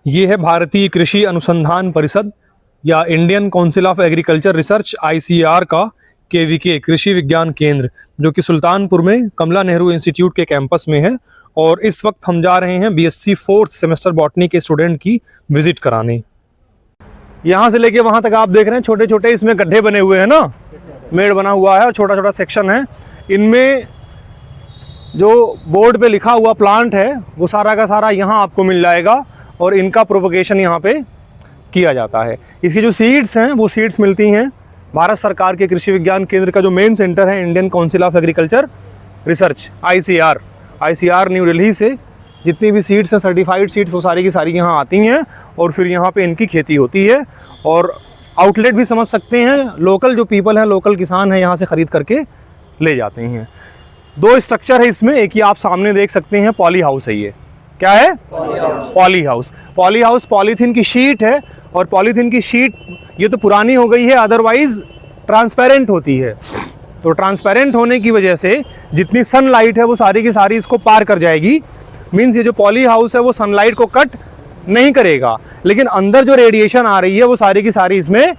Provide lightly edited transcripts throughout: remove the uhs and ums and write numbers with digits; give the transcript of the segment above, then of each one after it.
ये है भारतीय कृषि अनुसंधान परिषद या Indian council of agriculture research ICAR का KVK कृषि विज्ञान केंद्र, जो कि सुल्तानपुर में कमला नेहरू इंस्टीट्यूट के कैंपस में है। और इस वक्त हम जा रहे हैं BSc 4th सेमेस्टर बॉटनी के स्टूडेंट की विजिट कराने। यहाँ से लेके वहाँ तक आप देख रहे हैं छोटे छोटे इसमें गड्ढे बने हुए हैं ना, मेड़ बना हुआ है और छोटा छोटा सेक्शन है। इनमें जो बोर्ड पे लिखा हुआ प्लांट है वो सारा का सारा यहाँ आपको मिल जाएगा और इनका प्रोपगेशन यहाँ पे किया जाता है। इसकी जो सीड्स हैं वो सीड्स मिलती हैं भारत सरकार के कृषि विज्ञान केंद्र का जो मेन सेंटर है Indian council of agriculture research ICAR new Delhi से जितनी भी सीड्स हैं सर्टिफाइड सीड्स वो सारी की सारी यहाँ आती हैं और फिर यहाँ पे इनकी खेती होती है। और आउटलेट भी समझ सकते हैं, लोकल जो पीपल हैं, लोकल किसान हैं, यहाँ से ख़रीद करके ले जाते हैं। दो स्ट्रक्चर है इसमें, एक ही आप सामने देख सकते हैं, पॉली हाउस है। ये क्या है? Poly house. Poly house polythene की शीट है और पॉलीथीन की शीट ये तो पुरानी हो गई है, अदरवाइज ट्रांसपेरेंट होती है। तो ट्रांसपेरेंट होने की वजह से जितनी सनलाइट है वो सारी की सारी इसको पार कर जाएगी। मीन्स ये जो पॉली हाउस है वो सनलाइट को कट नहीं करेगा, लेकिन अंदर जो रेडिएशन आ रही है वो सारी की सारी इसमें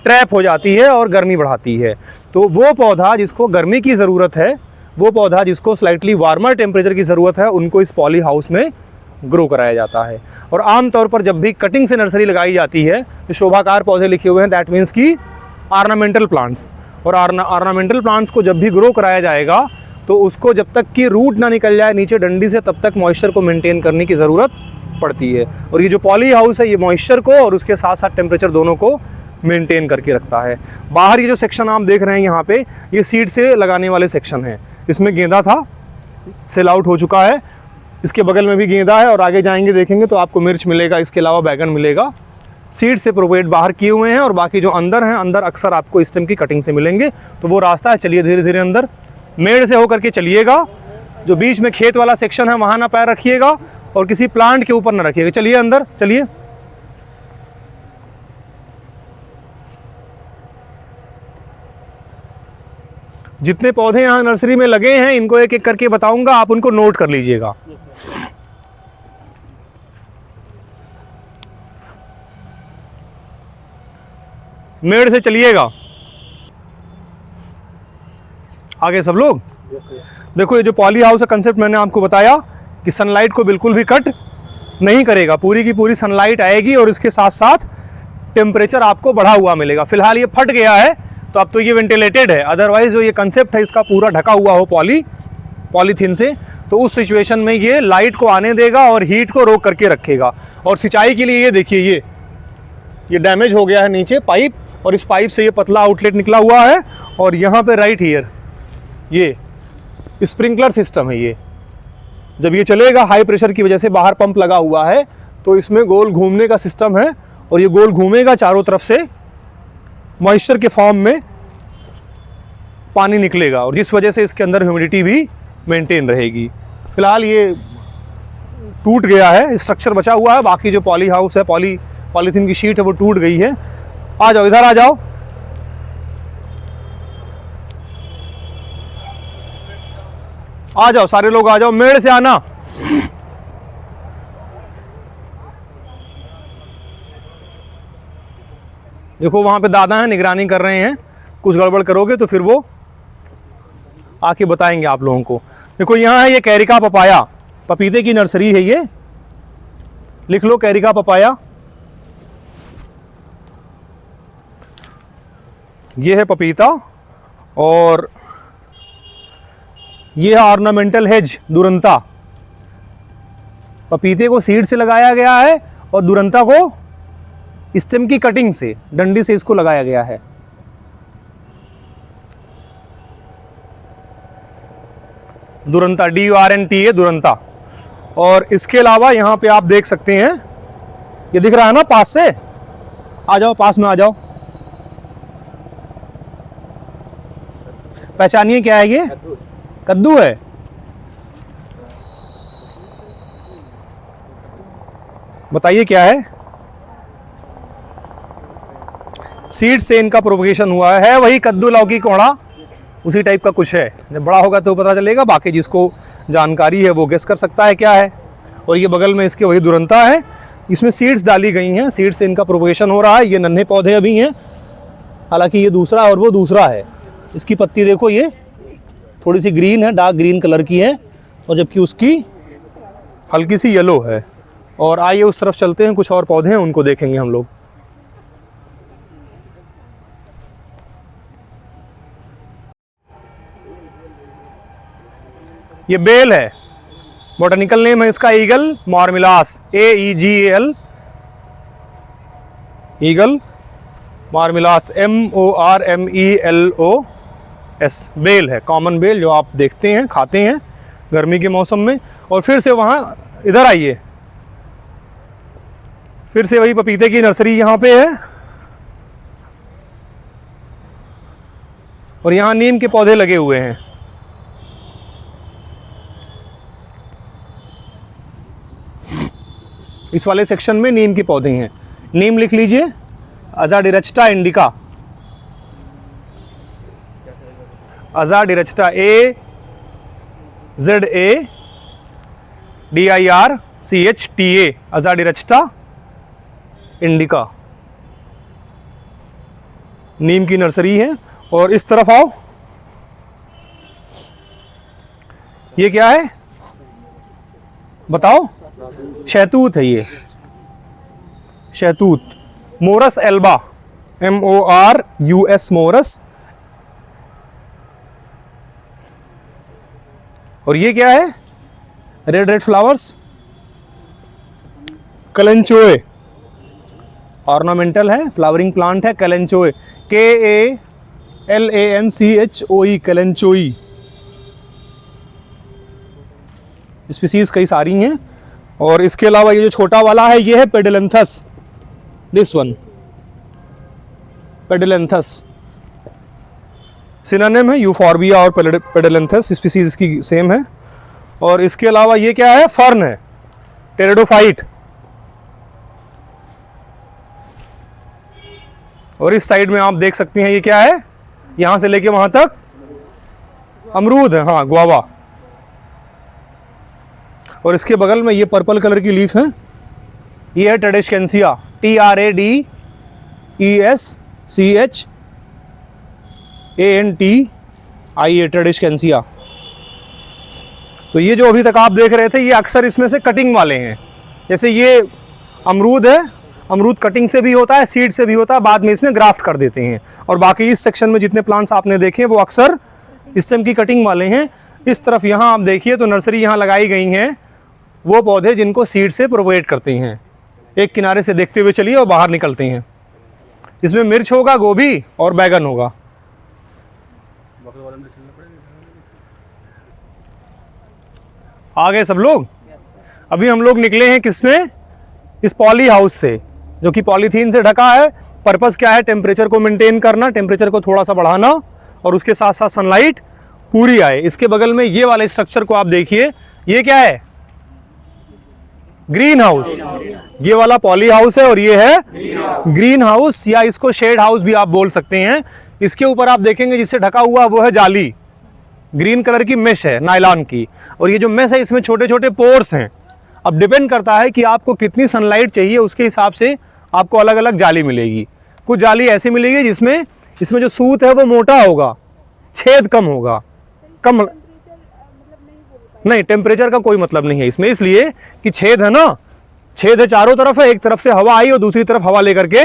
ट्रैप हो जाती है और गर्मी बढ़ाती है। तो वो पौधा जिसको गर्मी की ज़रूरत है, वो पौधा जिसको स्लाइटली वार्मर टेम्परेचर की ज़रूरत है, उनको इस पॉली हाउस में ग्रो कराया जाता है। और आमतौर पर जब भी कटिंग से नर्सरी लगाई जाती है तो शोभाकार पौधे लिखे हुए हैं, दैट मीन्स की ऑर्नामेंटल प्लांट्स। और ऑर्नामेंटल प्लांट्स को जब भी ग्रो कराया जाएगा तो उसको जब तक कि रूट ना निकल जाए नीचे डंडी से, तब तक मॉइस्चर को मेंटेन करने की ज़रूरत पड़ती है। और ये जो पॉली हाउस है ये मॉइस्चर को और उसके साथ साथ टेम्परेचर दोनों को मेंटेन करके रखता है। बाहर ये जो सेक्शन आप देख रहे हैं यहाँ पे, ये सीड से लगाने वाले सेक्शन है। इसमें गेंदा था, सेल आउट हो चुका है। इसके बगल में भी गेंदा है और आगे जाएंगे देखेंगे तो आपको मिर्च मिलेगा, इसके अलावा बैगन मिलेगा। सीड से प्रोपेगेट बाहर किए हुए हैं और बाकी जो अंदर हैं, अंदर अक्सर आपको स्टेम की कटिंग से मिलेंगे। तो वो रास्ता है, चलिए धीरे धीरे अंदर मेड़ से होकर के चलिएगा। जो बीच में खेत वाला सेक्शन है वहाँ ना पैर रखिएगा और किसी प्लांट के ऊपर ना रखिएगा। चलिए अंदर चलिए। जितने पौधे यहाँ नर्सरी में लगे हैं इनको एक एक करके बताऊंगा, आप उनको नोट कर लीजिएगा। मेड़ से चलिएगा आगे सब लोग। देखो ये जो पॉली हाउस का कंसेप्ट मैंने आपको बताया कि सनलाइट को बिल्कुल भी कट नहीं करेगा, पूरी की पूरी सनलाइट आएगी और इसके साथ साथ टेम्परेचर आपको बढ़ा हुआ मिलेगा। फिलहाल ये फट गया है तो अब तो ये वेंटिलेटेड है, अदरवाइज जो ये कंसेप्ट है इसका पूरा ढका हुआ हो पॉलीथीन से, तो उस सिचुएशन में ये लाइट को आने देगा और हीट को रोक करके रखेगा। और सिंचाई के लिए ये देखिए ये डैमेज हो गया है नीचे पाइप, और इस पाइप से ये पतला आउटलेट निकला हुआ है और यहाँ पे राइट हियर ये स्प्रिंकलर सिस्टम है। ये जब ये चलेगा हाई प्रेशर की वजह से, बाहर पंप लगा हुआ है तो इसमें गोल घूमने का सिस्टम है और ये गोल घूमेगा, चारों तरफ से मॉइस्चर के फॉर्म में पानी निकलेगा और जिस वजह से इसके अंदर ह्यूमिडिटी भी मेंटेन रहेगी। फिलहाल ये टूट गया है, स्ट्रक्चर बचा हुआ है, बाकी जो पॉली हाउस है, पॉलीथीन की शीट है वो टूट गई है। आ जाओ इधर आ जाओ। आ जाओ सारे लोग आ जाओ, मेड़ से आना। देखो वहां पे दादा हैं, निगरानी कर रहे हैं, कुछ गड़बड़ करोगे तो फिर वो आके बताएंगे आप लोगों को। देखो यहाँ है ये कैरिका पपाया, पपीते की नर्सरी है ये, लिख लो कैरिका पपाया। ये है पपीता और ये है ऑर्नामेंटल हेज दुरंता। पपीते को सीड से लगाया गया है और दुरंता को स्टेम की कटिंग से, डंडी से इसको लगाया गया है। दुरंता DURNT है दुरंता। और इसके अलावा यहाँ पे आप देख सकते हैं, ये दिख रहा है ना पास से, आ जाओ पास में आ जाओ। पहचानिए क्या है ये? कद्दू है। बताइए क्या है? सीड से इनका प्रोपगेशन हुआ है वही कद्दू, लौकी, कोहड़ा, उसी टाइप का कुछ है। जब बड़ा होगा तो पता चलेगा, बाकी जिसको जानकारी है वो गेस कर सकता है क्या है। और ये बगल में इसके वही दुरंता है। इसमें सीड्स डाली गई हैं, सीड्स से इनका प्रोपगेशन हो रहा है। ये नन्हे पौधे अभी हैं, हालांकि ये दूसरा और वो दूसरा है। इसकी पत्ती देखो, ये थोड़ी सी ग्रीन है, डार्क ग्रीन कलर की है, और जबकि उसकी हल्की सी येलो है। और आइए उस तरफ चलते हैं, कुछ और पौधे हैं उनको देखेंगे हम लोग। ये बेल है, बॉटनिकल नेम है इसका aegle marmelos, AEGAL, aegle marmelos, MORMELOS। बेल है, कॉमन बेल जो आप देखते हैं, खाते हैं गर्मी के मौसम में। और फिर से वहाँ इधर आइए, फिर से वही पपीते की नर्सरी यहाँ पे है, और यहाँ नीम के पौधे लगे हुए हैं। इस वाले सेक्शन में नीम के पौधे हैं। नीम लिख लीजिए, अजाडिरच्टा इंडिका, अजाडिरच्टा, AZADIRCHTA, अजाडिरच्टा इंडिका नीम की नर्सरी है। और इस तरफ आओ, ये क्या है बताओ? शहतूत है, ये शहतूत, मोरस एल्बा, MORUS, मोरस। और ये क्या है? रेड रेड फ्लावर्स, कलेंचोए, ऑर्नामेंटल है, फ्लावरिंग प्लांट है, कलेंचोए, KALANCHOE, कलेंचोई। स्पीसीज कई सारी हैं। और इसके अलावा ये जो छोटा वाला है, ये है pedilanthus, this one, pedilanthus synonym है, यूफॉर्बिया और पेडिलेंथस, स्पीसीज इसकी सेम है। और इसके अलावा ये क्या है? फर्न है, टेरिडोफाइट। और इस साइड में आप देख सकते हैं, ये क्या है? यहां से लेके वहां तक अमरूद है, हाँ, गुआवा। और इसके बगल में ये पर्पल कलर की लीफ है, ये है ट्रेडेस्केंसिया, TRADESCHANTIA, ट्रेडेस्केंसिया। तो ये जो अभी तक आप देख रहे थे, ये अक्सर इसमें से कटिंग वाले हैं। जैसे ये अमरूद है, अमरूद कटिंग से भी होता है, सीड से भी होता है, बाद में इसमें ग्राफ्ट कर देते हैं। और बाकी इस सेक्शन में जितने प्लांट्स आपने देखे वो अक्सर स्टेम की कटिंग वाले हैं। इस तरफ यहाँ आप देखिए तो नर्सरी यहाँ लगाई गई हैं वो पौधे जिनको सीड से प्रोपेगेट करते हैं। एक किनारे से देखते हुए चलिए और बाहर निकलते हैं। इसमें मिर्च होगा, गोभी और बैगन होगा। आ गए सब लोग? अभी हम लोग निकले हैं किसमें? इस पॉली हाउस से, जो कि पॉलीथीन से ढका है। पर्पस क्या है? टेम्परेचर को मेंटेन करना, टेम्परेचर को थोड़ा सा बढ़ाना, और उसके साथ साथ सनलाइट पूरी आए। इसके बगल में ये वाले स्ट्रक्चर को आप देखिए, ये क्या है? Green house. ये वाला पॉली हाउस है और ये है ग्रीन हाउस, या इसको शेड हाउस भी आप बोल सकते हैं। इसके ऊपर आप देखेंगे जिससे ढका हुआ वो है जाली, ग्रीन कलर की मेश है नायलॉन की। और ये जो मेश है इसमें छोटे छोटे पोर्स हैं। अब डिपेंड करता है कि आपको कितनी सनलाइट चाहिए, उसके हिसाब से आपको अलग अलग जाली मिलेगी। कुछ जाली ऐसी मिलेगी जिसमें इसमें जो सूत है वो मोटा होगा, छेद कम होगा। कम नहीं, टेम्परेचर का कोई मतलब नहीं है इसमें, इसलिए कि छेद है ना, छेद है चारों तरफ है, एक तरफ से हवा आई और दूसरी तरफ हवा लेकर के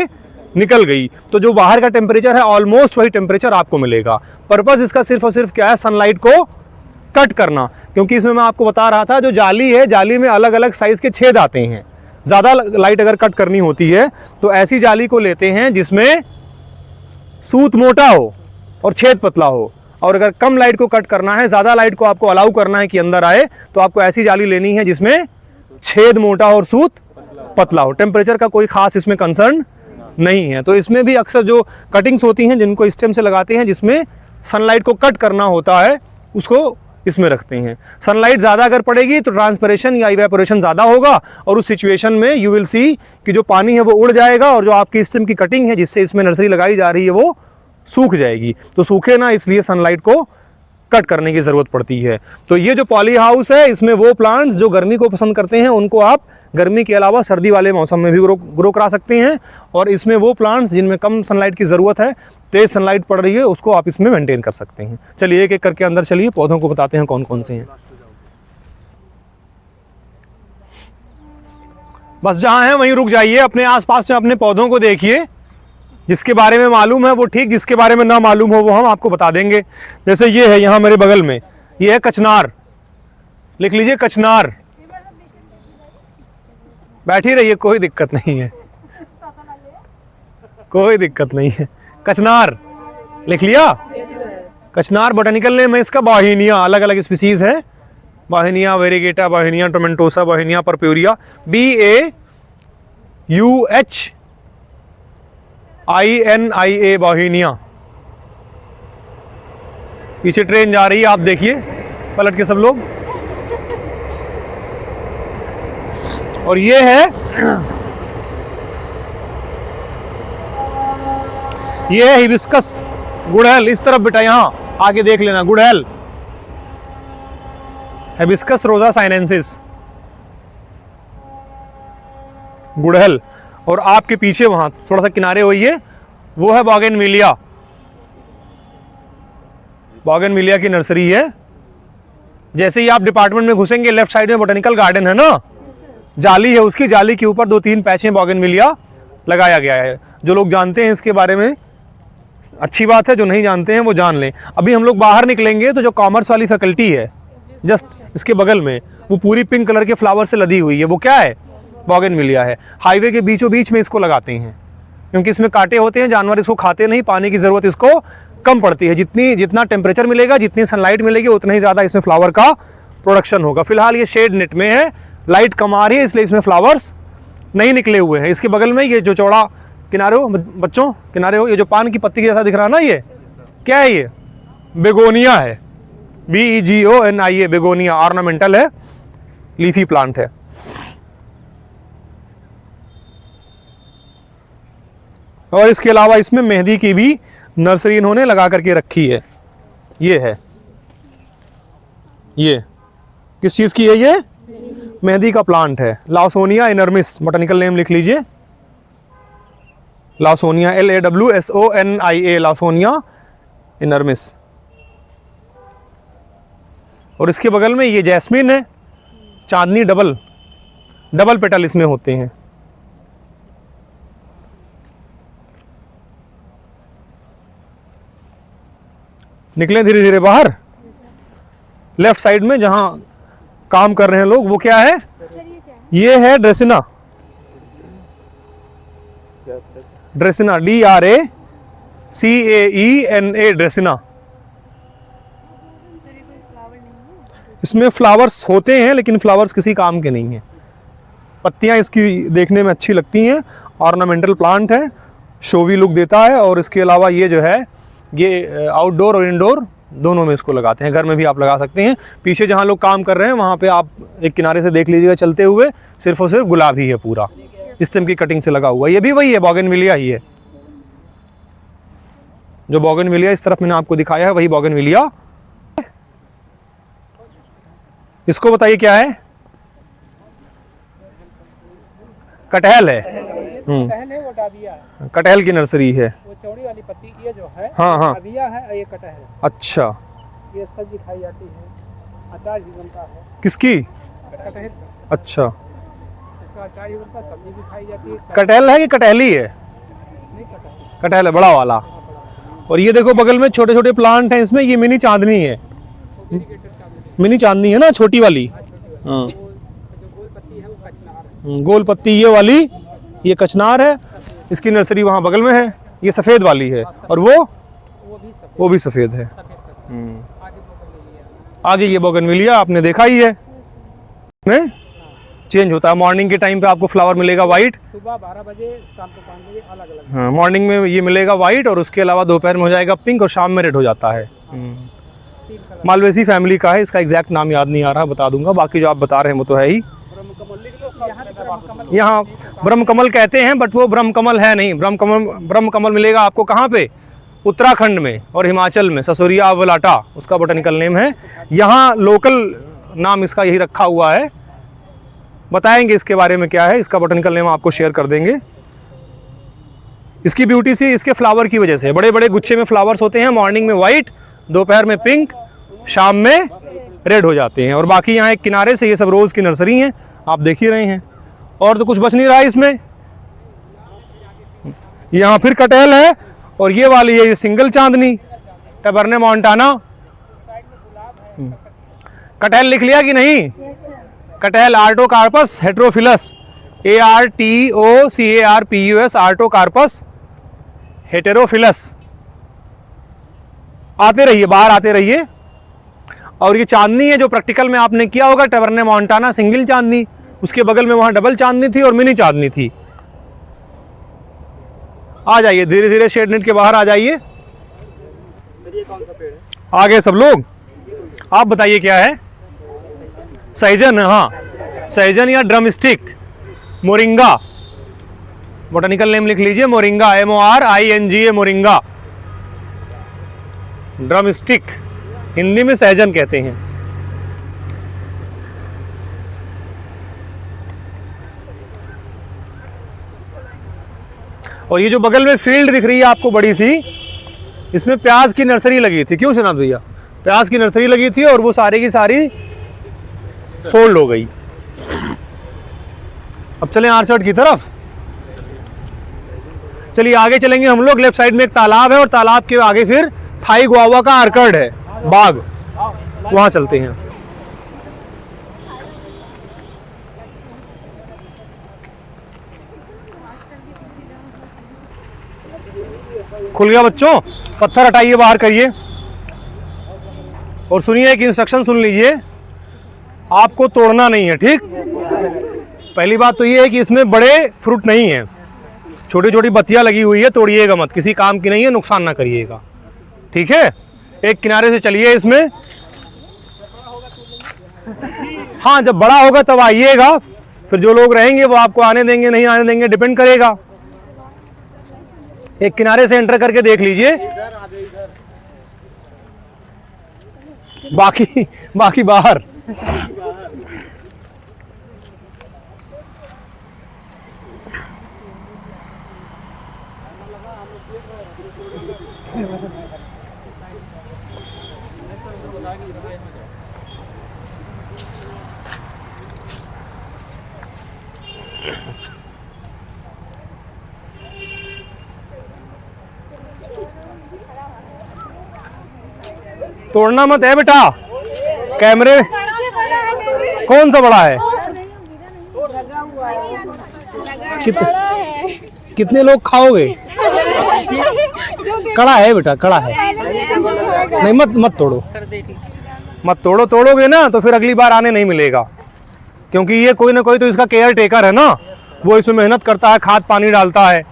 निकल गई, तो जो बाहर का टेम्परेचर है ऑलमोस्ट वही टेम्परेचर आपको मिलेगा। पर्पस इसका सिर्फ और सिर्फ क्या है? सनलाइट को कट करना। क्योंकि इसमें मैं आपको बता रहा था, जो जाली है, जाली में अलग अलग साइज के छेद आते हैं। ज़्यादा लाइट अगर कट करनी होती है तो ऐसी जाली को लेते हैं जिसमें सूत मोटा हो और छेद पतला हो। और अगर कम लाइट को कट करना है, ज़्यादा लाइट को आपको अलाउ करना है कि अंदर आए, तो आपको ऐसी जाली लेनी है जिसमें छेद मोटा और सूत पतला हो। टेम्परेचर का कोई खास इसमें कंसर्न नहीं है। तो इसमें भी अक्सर जो कटिंग्स होती हैं जिनको स्टेम से लगाते हैं, जिसमें सनलाइट को कट करना होता है, उसको इसमें रखते हैं। सनलाइट ज़्यादा अगर पड़ेगी तो ट्रांसपिरेशन या इवेपोरेशन ज़्यादा होगा, और उस सिचुएशन में यू विल सी कि जो पानी है वो उड़ जाएगा, और जो आपकी स्टेम की कटिंग है जिससे इसमें नर्सरी लगाई जा रही है वो सूख जाएगी। तो सूखे ना, इसलिए सनलाइट को कट करने की ज़रूरत पड़ती है। तो ये जो पॉली हाउस है, इसमें वो प्लांट्स जो गर्मी को पसंद करते हैं उनको आप गर्मी के अलावा सर्दी वाले मौसम में भी ग्रो करा सकते हैं, और इसमें वो प्लांट्स जिनमें कम सनलाइट की ज़रूरत है, तेज़ सनलाइट पड़ रही है, उसको आप इसमें मेंटेन कर सकते हैं। चलिए एक एक करके अंदर चलिए, पौधों को बताते हैं कौन कौन से हैं। बस जहाँ हैं वहीं रुक जाइए, अपने आसपास में अपने पौधों को देखिए, जिसके बारे में मालूम है वो ठीक, जिसके बारे में ना मालूम हो वो हम आपको बता देंगे। जैसे ये है यहाँ मेरे बगल में, ये है कचनार, लिख लीजिए कचनार। बैठी रहिए, कोई दिक्कत नहीं है, कोई दिक्कत नहीं है। कचनार लिख लिया। कचनार बोटेनिकल नेम है इसका बाहिनिया, अलग अलग स्पीसीज है, बाहिनिया वेरीगेटा, बाहिनिया टोमेंटोसा, बाहिनिया परप्यूरिया, BAUHINIA बाहिनिया। पीछे ट्रेन जा रही है, आप देखिए पलट के सब लोग। और ये है ये है हिबिस्कस गुड़हल, इस तरफ बेटा यहाँ आगे देख लेना, गुड़हल हिबिस्कस रोजा साइनेंसिस, गुड़हल। और आपके पीछे वहां थोड़ा सा किनारे होइए, वो है बोगेनविलिया, बोगेनविलिया की नर्सरी है। जैसे ही आप डिपार्टमेंट में घुसेंगे, लेफ्ट साइड में बोटेनिकल गार्डन है ना, जाली है, उसकी जाली के ऊपर 2-3 पैचें बोगेनविलिया लगाया गया है। जो लोग जानते हैं इसके बारे में अच्छी बात है, जो नहीं जानते हैं वो जान लें। अभी हम लोग बाहर निकलेंगे तो जो कॉमर्स वाली फैकल्टी है जस्ट इसके बगल में, वो पूरी पिंक कलर के फ्लावर से लदी हुई है, वो क्या है, बोगेनविलिया है। हाईवे के बीचों बीच में इसको लगाते हैं, क्योंकि इसमें कांटे होते हैं, जानवर इसको खाते नहीं, पानी की ज़रूरत इसको कम पड़ती है। जितना टेम्परेचर मिलेगा, जितनी सनलाइट मिलेगी, उतना ही ज़्यादा इसमें फ्लावर का प्रोडक्शन होगा। फिलहाल ये शेड नेट में है, लाइट कम आ रही है, इसलिए इसमें फ्लावर्स नहीं निकले हुए हैं। इसके बगल में ये जो चौड़ा किनारे हो बच्चों, किनारे हो, ये जो पान की पत्ती के जैसा दिख रहा है ना, ये क्या है, ये बेगोनिया है, BEGONIA, बेगोनिया। ऑर्नामेंटल है, लीफी प्लांट है। और इसके अलावा इसमें मेहंदी की भी नर्सरी इन्होंने लगा करके रखी है। ये है, ये किस चीज़ की है, ये मेहंदी का प्लांट है, लाउसोनिया इनर्मिस, बोटेनिकल नेम लिख लीजिए, लाउसोनिया, LAWSONIA, लाउसोनिया इनर्मिस। और इसके बगल में ये जैस्मिन है, चांदनी, डबल पेटल इसमें होते हैं। निकले धीरे धीरे बाहर। लेफ्ट साइड में जहां काम कर रहे हैं लोग, वो क्या है, ये है ड्रेसिना, ड्रेसिना, DRACAENA, ड्रेसिना। इसमें फ्लावर्स होते हैं, लेकिन फ्लावर्स किसी काम के नहीं हैं। पत्तियां इसकी देखने में अच्छी लगती हैं, ऑर्नामेंटल प्लांट है, शोवी लुक देता है। और इसके अलावा ये जो है, ये आउटडोर और इंडोर दोनों में इसको लगाते हैं, घर में भी आप लगा सकते हैं। पीछे जहाँ लोग काम कर रहे हैं वहाँ पे आप एक किनारे से देख लीजिएगा चलते हुए, सिर्फ और सिर्फ गुलाब ही है, पूरा स्टेम की कटिंग से लगा हुआ। ये भी वही है, बोगेनविलिया ही है। जो बोगेनविलिया इस तरफ मैंने आपको दिखाया है, वही बोगेनविलिया। इसको बताइए क्या है, कटहल है। कटहल है, वो डाबिया है, कटहल की नर्सरी है। वो चौड़ी वाली पत्ती ये जो है, हाँ। डाबिया है, और ये कटहल। अच्छा, ये सब्जी खाई जाती है, अचार भी बनता है। किसकी, कटहल का। अच्छा, इसका अचार भी बनता है, सब्जी भी खाई जाती है। कटहल है कि कटहली है, नहीं कटहल, कटहल है बड़ा वाला। और ये देखो बगल में छोटे छोटे प्लांट हैं, इसमें ये मिनी चांदनी है, मिनी चांदनी है ना, छोटी वाली। हाँ, जो गोल पत्ती है वो कचनार है। गोल पत्ती ये वाली, ये कचनार है। इसकी नर्सरी वहाँ बगल में है। ये सफ़ेद वाली है, और वो भी सफ़ेद है। आगे ये बोगेनविलिया आपने देखा ही है, में चेंज होता है। मॉर्निंग के टाइम पे आपको फ्लावर मिलेगा वाइट, सुबह 12 बजे, शाम को 5 बजे, अलग अलग। हाँ, मॉर्निंग में ये मिलेगा वाइट, और उसके अलावा दोपहर में हो जाएगा पिंक, और शाम में रेड हो जाता है। मालवेसी फैमिली का है, इसका एग्जैक्ट नाम याद नहीं आ रहा, बता दूंगा। बाकी जो आप बता रहे हैं वो तो है ही। यहाँ ब्रह्मकमल कहते हैं, बट वो ब्रह्मकमल है नहीं। ब्रह्मकमल मिलेगा आपको कहाँ पे, उत्तराखंड में और हिमाचल में ससुरिया अवलाटा उसका बोटेनिकल नेम है। यहाँ लोकल नाम इसका यही रखा हुआ है। बताएंगे इसके बारे में क्या है, इसका बोटेनिकल नेम आपको शेयर कर देंगे। इसकी ब्यूटी सी इसके फ्लावर की वजह से, बड़े बड़े गुच्छे में फ्लावर्स होते हैं, मॉर्निंग में वाइट, दोपहर में पिंक, शाम में रेड हो जाते हैं। और बाकी यहाँ एक किनारे से ये सब रोज़ की नर्सरी हैं, आप देख ही रहे हैं। और तो कुछ बच नहीं रहा है इसमें। यहाँ फिर कटहल है और ये वाली है ये सिंगल चांदनी टबरने मोंटाना। कटहल लिख लिया कि नहीं? कटहल आर्टोकार्पस हेटेरोफिलस, ARTOCARPUS, आर्टोकार्पस हेटेरोफिलस। आते रहिए, बाहर आते रहिए। और ये चांदनी है जो प्रैक्टिकल में आपने किया होगा, टबरने मोंटाना सिंगल चांदनी, उसके बगल में वहां डबल चांदनी थी और मिनी चांदनी थी। आ जाइए धीरे धीरे शेड नेट के बाहर आ जाइए। ये कौन सा पेड़ है? आ गए सब लोग। आप बताइए क्या है? सहजन है, हाँ सहजन या ड्रमस्टिक, मोरिंगा। बोटेनिकल नेम लिख लीजिए, moringa, MORINGA, moringa. Drumstick Hindi में सहजन कहते हैं। और ये जो बगल में फील्ड दिख रही है आपको बड़ी सी, इसमें प्याज की नर्सरी लगी थी। क्यों शनाथ भैया? प्याज की नर्सरी लगी थी और वो सारी की सारी सोल्ड हो गई। अब चलें आर्चर्ड की तरफ। चलिए आगे चलेंगे हम लोग। लेफ्ट साइड में एक तालाब है और तालाब के आगे फिर थाई गुआवा का आर्कर्ड है, बाग, वहां चलते हैं। खुल गया बच्चों? पत्थर हटाइए, बाहर करिए और सुनिए, एक इंस्ट्रक्शन सुन लीजिए, आपको तोड़ना नहीं है, ठीक? पहली बात तो ये है कि इसमें बड़े फ्रूट नहीं है, छोटी छोटी बत्तियां लगी हुई है, तोड़िएगा मत, किसी काम की नहीं है, नुकसान ना करिएगा, ठीक है? एक किनारे से चलिए इसमें। हाँ जब बड़ा होगा तब आइएगा, फिर जो लोग रहेंगे वो आपको आने देंगे नहीं आने देंगे, डिपेंड करेगा। एक किनारे से एंटर करके देख लीजिए, बाकी बाहर। तोड़ना मत है बेटा, कैमरे। कौन सा बड़ा है? कितने लोग खाओगे? कड़ा है बेटा, कड़ा है। नहीं मत तोड़ो, मत तोड़ो। तोड़ोगे ना तो फिर अगली बार आने नहीं मिलेगा, क्योंकि ये कोई ना कोई तो इसका केयर टेकर है ना, वो इसमें मेहनत करता है, खाद पानी डालता है।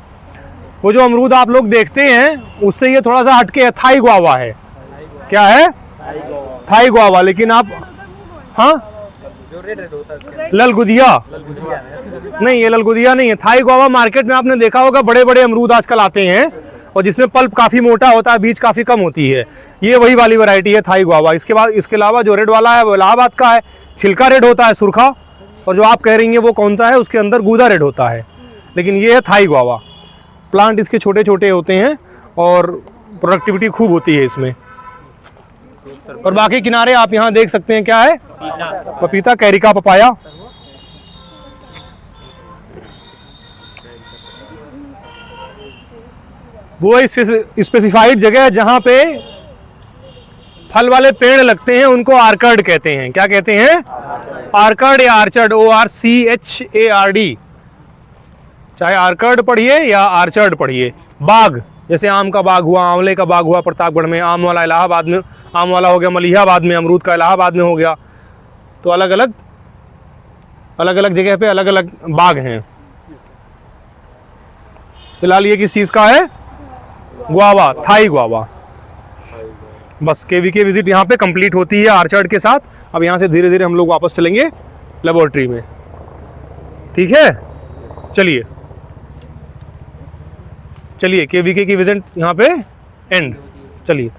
वो जो अमरूद आप लोग देखते हैं उससे ये थोड़ा सा हटके है, थाई गुआवा है। क्या है? Thai guava. लेकिन आप, हाँ ललगुदिया नहीं, ये ललगुदिया नहीं है, थाई गुआवा। मार्केट में आपने देखा होगा बड़े बड़े अमरूद आजकल आते हैं और जिसमें पल्प काफी मोटा होता है, बीज काफी कम होती है, ये वही वाली वैरायटी है थाई गुआवा। इसके अलावा जो रेड वाला है वो इलाहाबाद का है, छिलका रेड होता है, सुरखा। और जो आप कह रही हैं वो कौन सा है, उसके अंदर गूदा रेड होता है, लेकिन ये है थाई गुआवा। प्लांट इसके छोटे छोटे होते हैं और प्रोडक्टिविटी खूब होती है इसमें। और बाकी किनारे आप यहाँ देख सकते हैं, क्या है? पपीता, कैरिका, पपाया। वो स्पेसिफाइड जगह है जहां पे फल वाले पेड़ लगते हैं, उनको आर्कर्ड कहते हैं। क्या कहते हैं? आर्कर्ड या आर्चर्ड, ORCHARD। चाहे आर्कर्ड पढ़िए या आर्चर्ड पढ़िए। बाग, जैसे आम का बाग हुआ, आंवले का बाग हुआ प्रतापगढ़ में, आम वाला इलाहाबाद में, आम वाला हो गया मलिहाबाद में, अमरूद का इलाहाबाद में हो गया। तो अलग अलग जगह पे अलग अलग बाग हैं। फिलहाल ये किस चीज़ का है? Guava, Thai guava. बस KVK विजिट यहाँ पे कंप्लीट होती है आर्चर्ड के साथ। अब यहाँ से धीरे धीरे हम लोग वापस चलेंगे लेबोरेटरी में, ठीक है? चलिए KVK की विजिट यहाँ पे एंड चलिए।